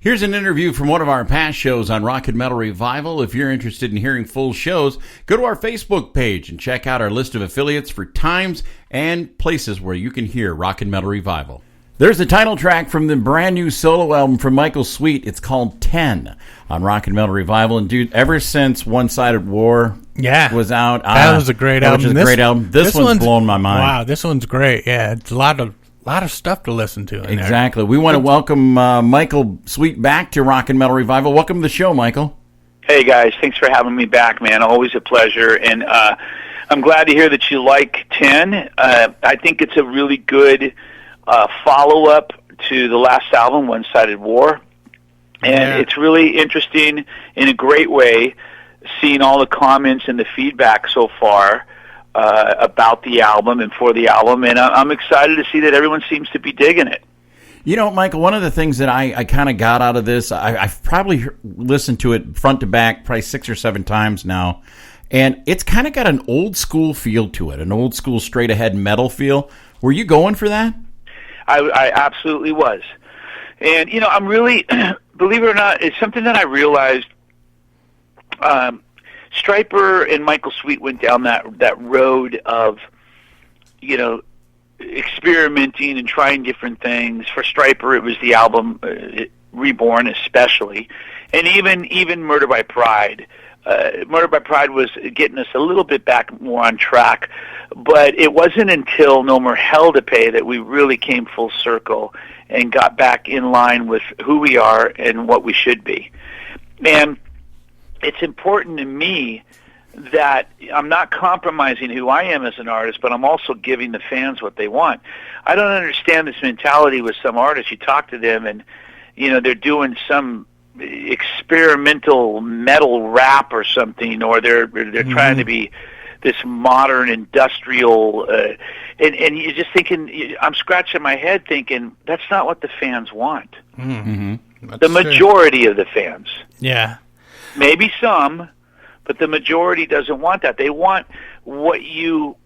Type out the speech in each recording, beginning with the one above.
Here's an interview from one of our past shows on Rock and Metal Revival. If you're interested in hearing full shows, go to our Facebook page and check out our list of affiliates for times and places where you can hear Rock and Metal Revival. There's the title track from the brand new solo album from Michael Sweet. It's called 10 on Rock and Metal Revival. And dude, ever since One Sided War was out, that was a great album. This one's blown my mind. Wow, this one's great. Yeah, it's a lot of stuff to listen to in exactly. We want to welcome Michael Sweet back to Rock and Metal Revival. Welcome to the show, Michael. Hey, guys. Thanks for having me back, man. Always a pleasure. And I'm glad to hear that you like 10. I think it's a really good follow-up to the last album, One Sided War. And it's really interesting in a great way seeing all the comments and the feedback so far about the album and for the album, and I'm excited to see that everyone seems to be digging it. You know, Michael, one of the things that I kind of got out of this, I've probably listened to it front to back probably 6 or 7 times now, and it's kind of got an old school feel to it, an old school straight ahead metal feel. Were you going for that? I absolutely was. And, you know, I'm really, believe it or not, it's something that I realized Stryper and Michael Sweet went down that road of, you know, experimenting and trying different things. For Stryper, it was the album Reborn, especially, and even Murder by Pride. Murder by Pride was getting us a little bit back more on track, but it wasn't until No More Hell to Pay that we really came full circle and got back in line with who we are and what we should be. And it's important to me that I'm not compromising who I am as an artist, but I'm also giving the fans what they want. I don't understand this mentality with some artists. You talk to them and, you know, they're doing some experimental metal rap or something, or they're trying to be this modern industrial, and you're just thinking, I'm scratching my head thinking, that's not what the fans want. Mm-hmm. The majority of the fans. Yeah. Maybe some, but the majority doesn't want that. They want what you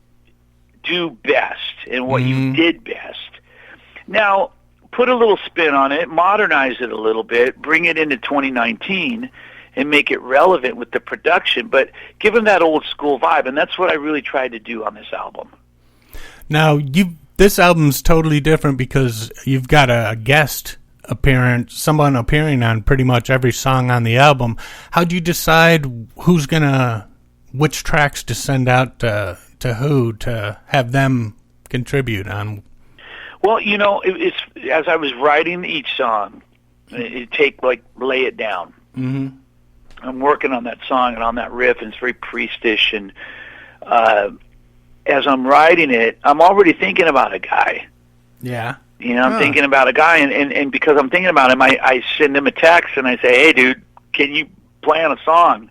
do best and what you did best. Now, put a little spin on it, modernize it a little bit, bring it into 2019, and make it relevant with the production, but give them that old school vibe, and that's what I really tried to do on this album. Now, this album's totally different because you've got a guest appearance, someone appearing on pretty much every song on the album. How do you decide which tracks to send out to who to have them contribute on? Well, you know, it's as I was writing each song, lay it down. Mm-hmm. I'm working on that song and on that riff, and it's very priestish, and as I'm writing it, I'm already thinking about a guy. Yeah. You know, I'm thinking about a guy, and because I'm thinking about him, I send him a text, and I say, hey, dude, can you play on a song?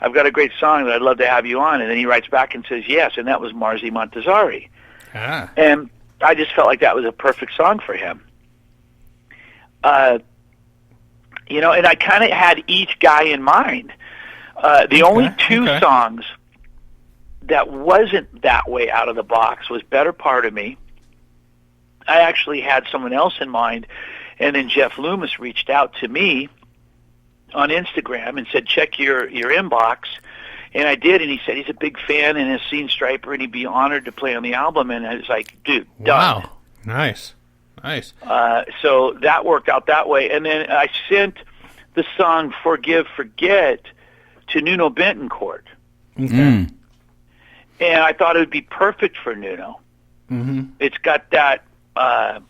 I've got a great song that I'd love to have you on. And then he writes back and says, yes, and that was Marzi Montazari. And I just felt like that was a perfect song for him. You know, and I kind of had each guy in mind. The only two songs that wasn't that way out of the box was Better Part of Me. I actually had someone else in mind, and then Jeff Loomis reached out to me on Instagram and said, check your inbox. And I did, and he said he's a big fan and has seen Stryper, and he'd be honored to play on the album. And I was like, dude, done. Wow, nice. So that worked out that way. And then I sent the song Forgive, Forget to Nuno Betancourt. Okay. And I thought it would be perfect for Nuno. Mm-hmm. It's got that a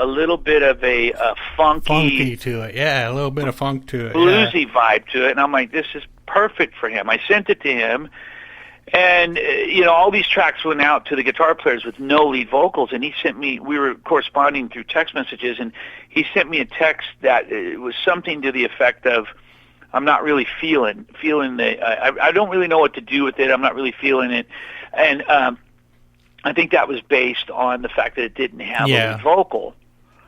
little bit of a funky to it. Yeah, a little bit of funk to it. Bluesy vibe to it. And I'm like, this is perfect for him. I sent it to him. And, you know, all these tracks went out to the guitar players with no lead vocals, and he sent me, we were corresponding through text messages, and he sent me a text that was something to the effect of, I'm not really feeling I don't really know what to do with it. I'm not really feeling it. And I think that was based on the fact that it didn't have a lead vocal.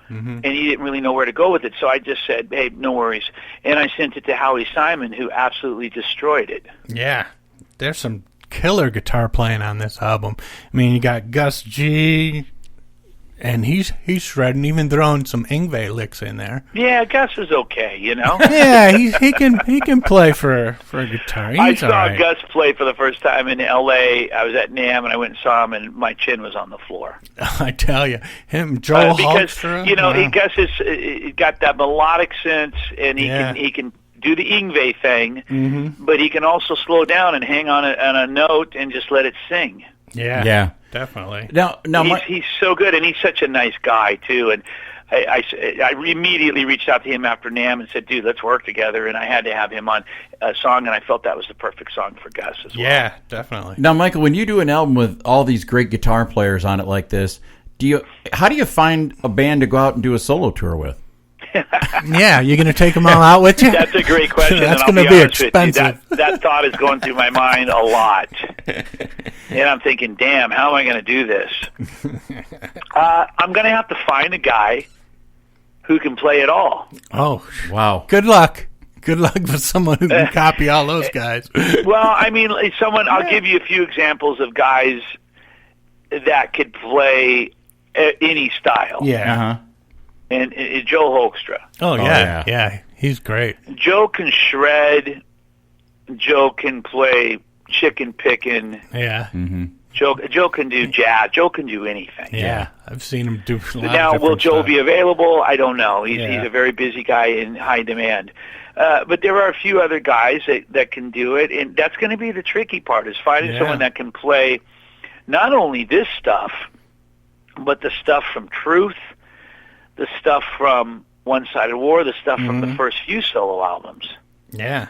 Mm-hmm. And he didn't really know where to go with it. So I just said, hey, no worries. And I sent it to Howie Simon, who absolutely destroyed it. Yeah. There's some killer guitar playing on this album. I mean, you got Gus G, And he's shredding, even throwing some Yngwie licks in there. Yeah, Gus is okay, you know. Yeah, he can play for a guitar. He's I saw right. Gus play for the first time in L.A. I was at NAMM, and I went and saw him, and my chin was on the floor. I tell you, Joel because Hoekstra, Gus has got that melodic sense, and he can do the Yngwie thing, but he can also slow down and hang on a note and just let it sing. Yeah. Definitely. Now, he's so good, and he's such a nice guy too. And I immediately reached out to him after NAMM and said, "Dude, let's work together." And I had to have him on a song, and I felt that was the perfect song for Gus as well. Yeah, definitely. Now, Michael, when you do an album with all these great guitar players on it like this, how do you find a band to go out and do a solo tour with? Yeah, you're going to take them all out with you? That's a great question. That's going to be expensive. That thought is going through my mind a lot. And I'm thinking, damn, how am I going to do this? I'm going to have to find a guy who can play it all. Oh, wow. Good luck. Good luck with someone who can copy all those guys. Well, I mean, I'll give you a few examples of guys that could play any style. Yeah. Uh-huh. And Joe Hoekstra. Oh, yeah. He's great. Joe can shred. Joe can play chicken picking. Yeah. Mm-hmm. Joe can do jazz. Joe can do anything. Yeah. I've seen him do a lot now, of will Joe stuff. be available? I don't know. He's a very busy guy in high demand. But there are a few other guys that can do it, and that's going to be the tricky part, is finding someone that can play not only this stuff, but the stuff from Truth, the stuff from One Sided War, the stuff from the first few solo albums. Yeah.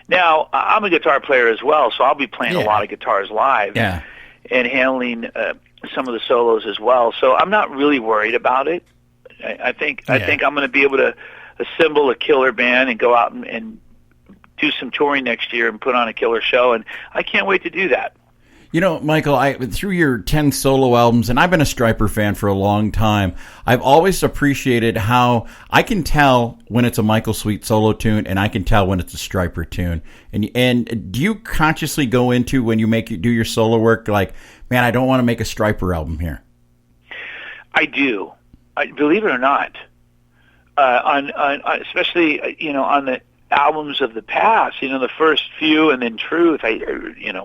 Now, I'm a guitar player as well, so I'll be playing a lot of guitars live and handling some of the solos as well. So I'm not really worried about it. I think I'm going to be able to assemble a killer band and go out and do some touring next year and put on a killer show, and I can't wait to do that. You know, Michael, through your 10 solo albums, and I've been a Stryper fan for a long time, I've always appreciated how I can tell when it's a Michael Sweet solo tune, and I can tell when it's a Stryper tune. And do you consciously go into, when you do your solo work, like, man, I don't want to make a Stryper album here? I do. Believe it or not. Especially, on the albums of the past, the first few, and then Truth, I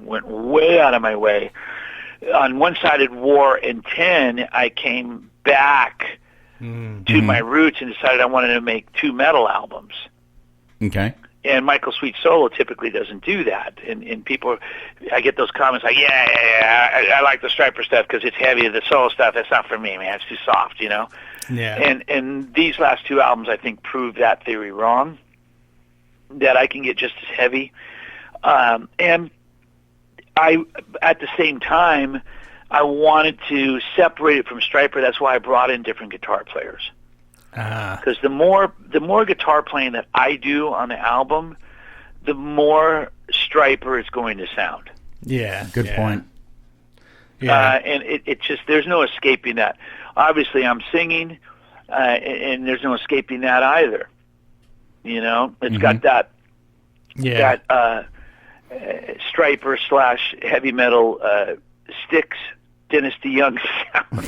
went way out of my way. On One Sided War and 10, I came back to my roots and decided I wanted to make 2 metal albums. Okay. And Michael Sweet solo typically doesn't do that. And people, I get those comments like, I like the Stryper stuff because it's heavy. The solo stuff, that's not for me, man. It's too soft, Yeah. And these last 2 albums, I think, prove that theory wrong, that I can get just as heavy. And I, at the same time, I wanted to separate it from Stryper. That's why I brought in different guitar players. Because the more guitar playing that I do on the album, the more Stryper it's going to sound. Yeah. Good point. Yeah. And it just, there's no escaping that. Obviously, I'm singing, and there's no escaping that either. It's got that Stryper / heavy metal Styx Dynasty Young sound.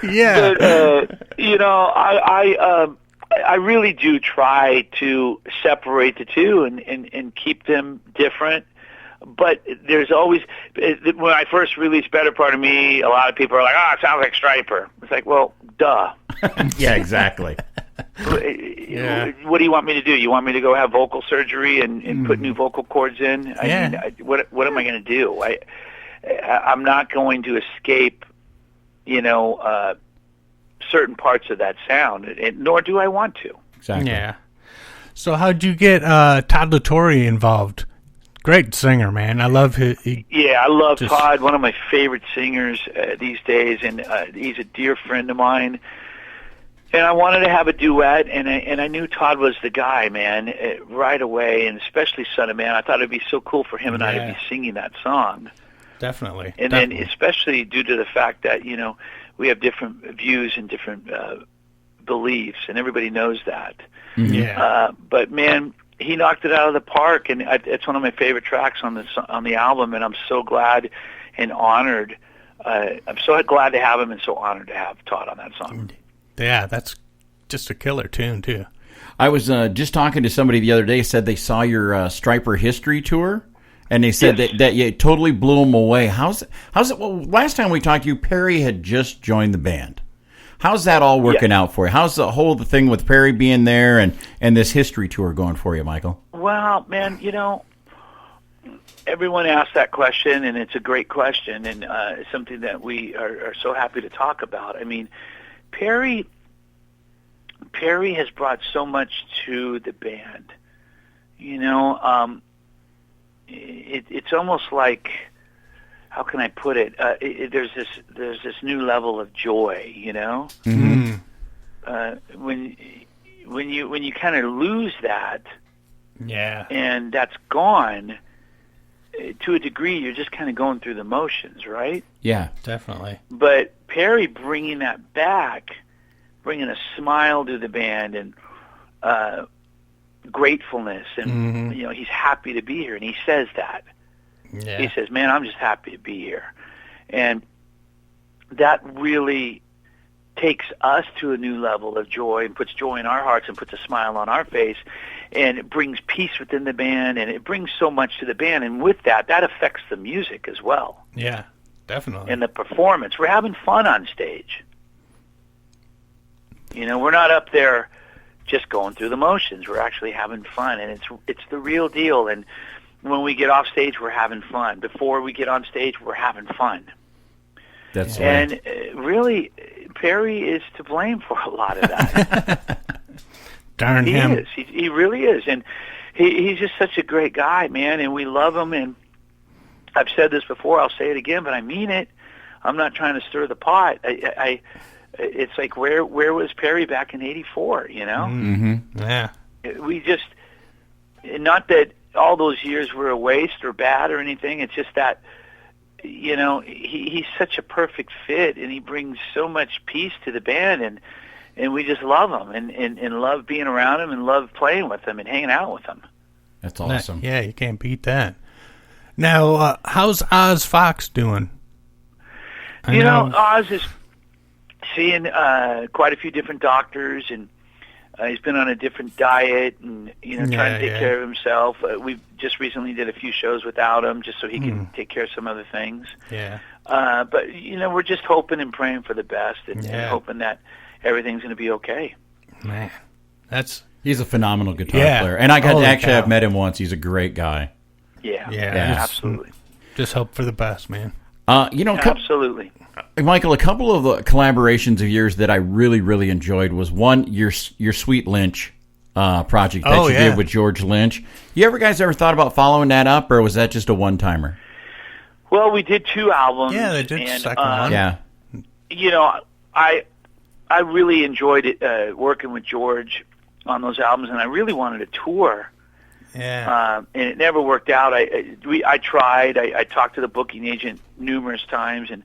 Yeah. But, I really do try to separate the two and keep them different. But there's always, when I first released Better Part of Me, a lot of people are like, it sounds like Stryper. It's like, well, duh. Yeah, exactly. What do you want me to do? You want me to go have vocal surgery and put new vocal cords in? I mean, what am I going to do? I'm not going to escape, certain parts of that sound, nor do I want to. Exactly. Yeah. So how'd you get Todd LaTorre involved? Great singer, man. I love his. I love Todd. One of my favorite singers these days, and he's a dear friend of mine. And I wanted to have a duet, and I knew Todd was the guy, man, right away, and especially Son of Man. I thought it'd be so cool for him and I to be singing that song. Definitely. And then especially due to the fact that, we have different views and different beliefs, and everybody knows that. Yeah. But, man, he knocked it out of the park, and it's one of my favorite tracks on the album, and I'm so glad and honored I'm so glad to have him and so honored to have Todd on that song. Yeah, that's just a killer tune, too. I was just talking to somebody the other day, said they saw your Stryper History Tour, and they said that you totally blew them away. How's it? Well, last time we talked to you, Perry had just joined the band. How's that all working out for you? How's the whole thing with Perry being there and this history tour going for you, Michael? Well, man, everyone asks that question, and it's a great question, and it's something that we are so happy to talk about. I mean, Perry has brought so much to the band. It's almost like, how can I put it? There's this new level of joy, Mm-hmm. When you kind of lose that, Yeah. and that's gone. To a degree, you're just kind of going through the motions, right? Yeah, Definitely. But Perry bringing that back, bringing a smile to the band and gratefulness, and he's happy to be here, and he says that. Yeah. He says, "Man, I'm just happy to be here," and that really takes us to a new level of joy and puts joy in our hearts and puts a smile on our face, and it brings peace within the band, and it brings so much to the band, and with that affects the music as well. Yeah, definitely. And the performance. We're having fun on stage. We're not up there just going through the motions. We're actually having fun, and it's the real deal. And when we get off stage, we're having fun. Before we get on stage, we're having fun. That's right. And really, Perry is to blame for a lot of that. Darn He him. is. He really is. And he's just such a great guy, man, and we love him. And I've said this before, I'll say it again, but I mean it. I'm not trying to stir the pot. It's like, where was Perry back in '84, Mm-hmm. Yeah. We just, not that all those years were a waste or bad or anything, it's just that, he's such a perfect fit, and he brings so much peace to the band, and we just love him and love being around him and love playing with him and hanging out with him. That's awesome. Yeah, you can't beat that. Now, how's Oz Fox doing? Oz is seeing quite a few different doctors, and he's been on a different diet and, trying to take care of himself. We just recently did a few shows without him just so he can take care of some other things. Yeah. But, we're just hoping and praying for the best and hoping that everything's going to be okay. Man, he's a phenomenal guitar player. And I've met him once. He's a great guy. Yeah, absolutely. Just hope for the best, man. Absolutely. Michael, a couple of the collaborations of yours that I really, really enjoyed was one, your Sweet Lynch project that you did with George Lynch. You guys ever thought about following that up, or was that just a one-timer? Well, we did 2 albums. Yeah, they did the second one. Yeah. I really enjoyed it working with George on those albums, and I really wanted a tour. Yeah. And it never worked out. I tried. I talked to the booking agent numerous times, and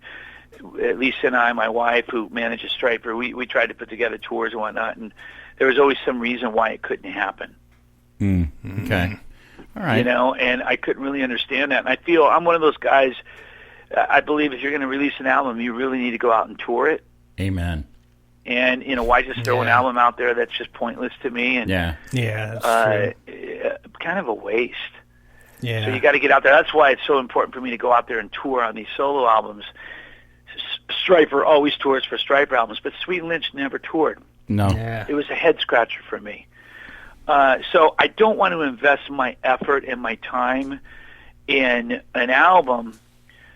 Lisa and I, my wife, who manages Stryper, we tried to put together tours and whatnot, and there was always some reason why it couldn't happen. Okay. All right. And I couldn't really understand that. And I feel I'm one of those guys, I believe if you're going to release an album, you really need to go out and tour it. Amen. And, why just throw an album out there that's just pointless to me? And that's true. kind of a waste. Yeah. So you got to get out there. That's why it's so important for me to go out there and tour on these solo albums. Stryper always tours for Stryper albums, but Sweet Lynch never toured. No. Yeah. It was a head-scratcher for me. So I don't want to invest my effort and my time in an album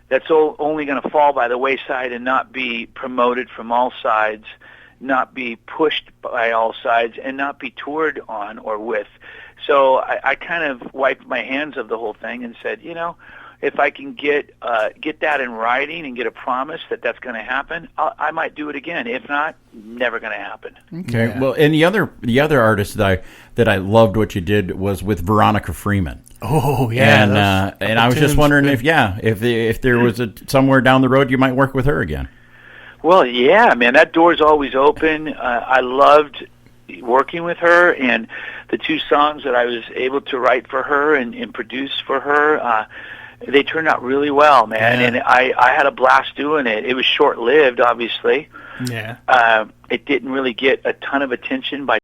that's only going to fall by the wayside and not be promoted from all sides, not be pushed by all sides, and not be toured on or with. So I kind of wiped my hands of the whole thing and said, if I can get that in writing and get a promise that that's going to happen, I might do it again. If not, never going to happen. Okay. Yeah. Well, and the other artist that I loved what you did was with Veronica Freeman. Oh yeah. And I was just wondering if there was somewhere down the road you might work with her again. Well, yeah, man, that door's always open. I loved working with her, and the 2 songs that I was able to write for her and produce for her, they turned out really well, man. Yeah. And I had a blast doing it. It was short-lived, obviously. Yeah. It didn't really get a ton of attention by